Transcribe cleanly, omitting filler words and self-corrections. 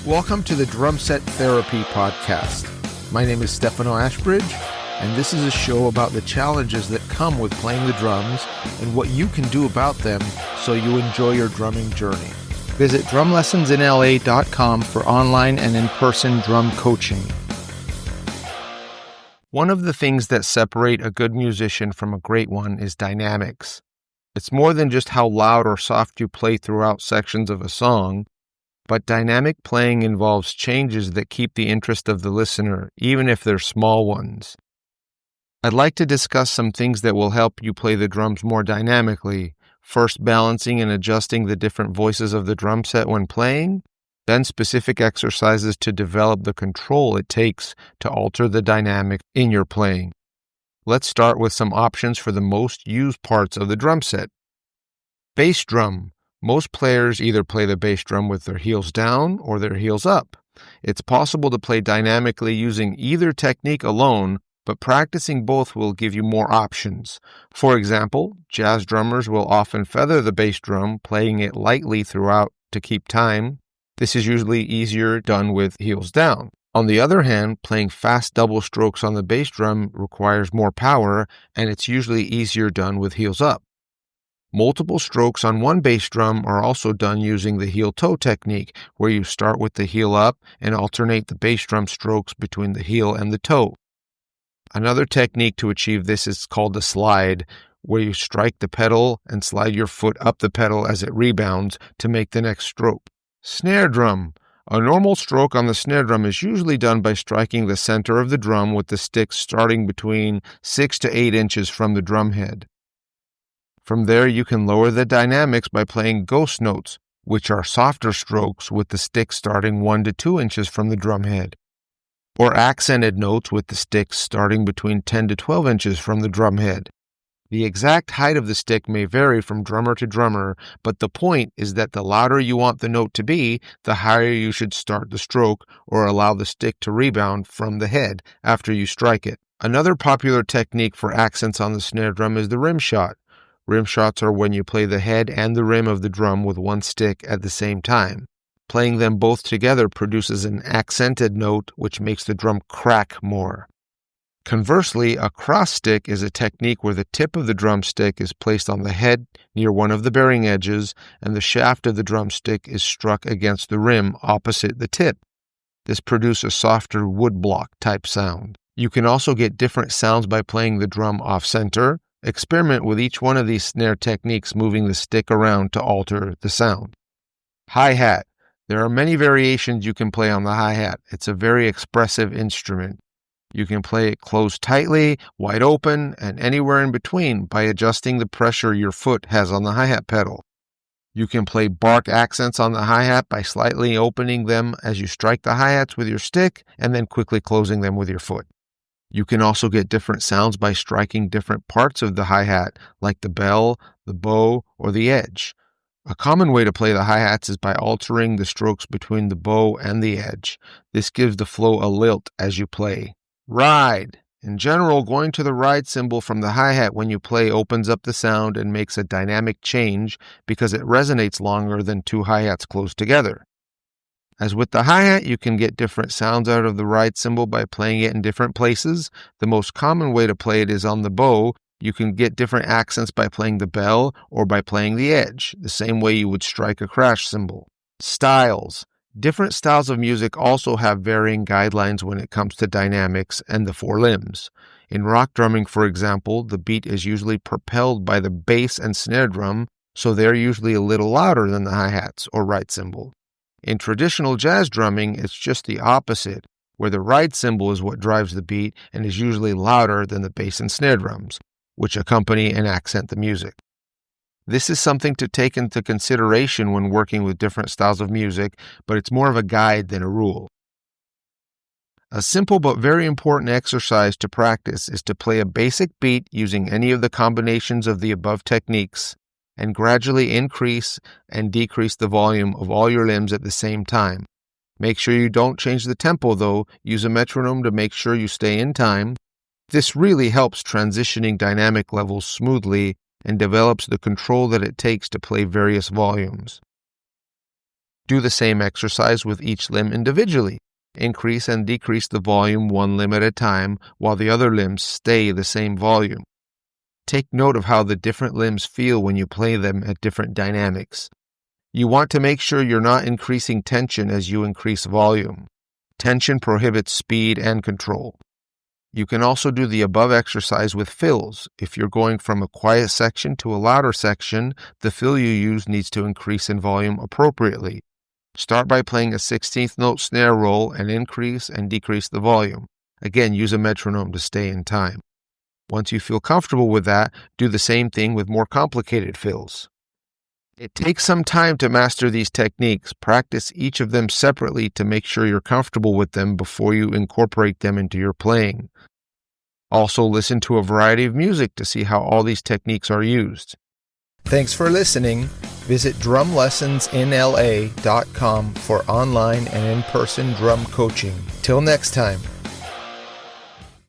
Welcome to the Drum Set Therapy Podcast. My name is Stefano Ashbridge, and this is a show about the challenges that come with playing the drums and what you can do about them so you enjoy your drumming journey. Visit drumlessonsinla.com for online and in-person drum coaching. One of the things that separate a good musician from a great one is dynamics. It's more than just how loud or soft you play throughout sections of a song, but dynamic playing involves changes that keep the interest of the listener, even if they're small ones. I'd like to discuss some things that will help you play the drums more dynamically, first balancing and adjusting the different voices of the drum set when playing, then specific exercises to develop the control it takes to alter the dynamic in your playing. Let's start with some options for the most used parts of the drum set. Bass drum. Most players either play the bass drum with their heels down or their heels up. It's possible to play dynamically using either technique alone, but practicing both will give you more options. For example, jazz drummers will often feather the bass drum, playing it lightly throughout to keep time. This is usually easier done with heels down. On the other hand, playing fast double strokes on the bass drum requires more power, and it's usually easier done with heels up. Multiple strokes on one bass drum are also done using the heel-toe technique, where you start with the heel up and alternate the bass drum strokes between the heel and the toe. Another technique to achieve this is called the slide, where you strike the pedal and slide your foot up the pedal as it rebounds to make the next stroke. Snare drum. A normal stroke on the snare drum is usually done by striking the center of the drum with the stick starting between 6 to 8 inches from the drum head. From there, you can lower the dynamics by playing ghost notes, which are softer strokes with the stick starting 1 to 2 inches from the drum head, or accented notes with the stick starting between 10 to 12 inches from the drum head. The exact height of the stick may vary from drummer to drummer, but the point is that the louder you want the note to be, the higher you should start the stroke or allow the stick to rebound from the head after you strike it. Another popular technique for accents on the snare drum is the rim shot. Rim shots are when you play the head and the rim of the drum with one stick at the same time. Playing them both together produces an accented note which makes the drum crack more. Conversely, a cross stick is a technique where the tip of the drumstick is placed on the head near one of the bearing edges and the shaft of the drumstick is struck against the rim opposite the tip. This produces a softer woodblock type sound. You can also get different sounds by playing the drum off-center. Experiment with each one of these snare techniques, moving the stick around to alter the sound. Hi-hat. There are many variations you can play on the hi-hat. It's a very expressive instrument. You can play it closed tightly, wide open, and anywhere in between by adjusting the pressure your foot has on the hi-hat pedal. You can play bark accents on the hi-hat by slightly opening them as you strike the hi-hats with your stick and then quickly closing them with your foot. You can also get different sounds by striking different parts of the hi-hat, like the bell, the bow, or the edge. A common way to play the hi-hats is by altering the strokes between the bow and the edge. This gives the flow a lilt as you play. Ride. In general, going to the ride cymbal from the hi-hat when you play opens up the sound and makes a dynamic change because it resonates longer than two hi-hats close together. As with the hi-hat, you can get different sounds out of the ride cymbal by playing it in different places. The most common way to play it is on the bow. You can get different accents by playing the bell or by playing the edge, the same way you would strike a crash cymbal. Styles. Different styles of music also have varying guidelines when it comes to dynamics and the four limbs. In rock drumming, for example, the beat is usually propelled by the bass and snare drum, so they're usually a little louder than the hi-hats or ride cymbal. In traditional jazz drumming, it's just the opposite, where the ride cymbal is what drives the beat and is usually louder than the bass and snare drums, which accompany and accent the music. This is something to take into consideration when working with different styles of music, but it's more of a guide than a rule. A simple but very important exercise to practice is to play a basic beat using any of the combinations of the above techniques, and gradually increase and decrease the volume of all your limbs at the same time. Make sure you don't change the tempo though. Use a metronome to make sure you stay in time. This really helps transitioning dynamic levels smoothly and develops the control that it takes to play various volumes. Do the same exercise with each limb individually. Increase and decrease the volume one limb at a time while the other limbs stay the same volume. Take note of how the different limbs feel when you play them at different dynamics. You want to make sure you're not increasing tension as you increase volume. Tension prohibits speed and control. You can also do the above exercise with fills. If you're going from a quiet section to a louder section, the fill you use needs to increase in volume appropriately. Start by playing a 16th note snare roll and increase and decrease the volume. Again, use a metronome to stay in time. Once you feel comfortable with that, do the same thing with more complicated fills. It takes some time to master these techniques. Practice each of them separately to make sure you're comfortable with them before you incorporate them into your playing. Also, listen to a variety of music to see how all these techniques are used. Thanks for listening. Visit drumlessonsinla.com for online and in-person drum coaching. Till next time.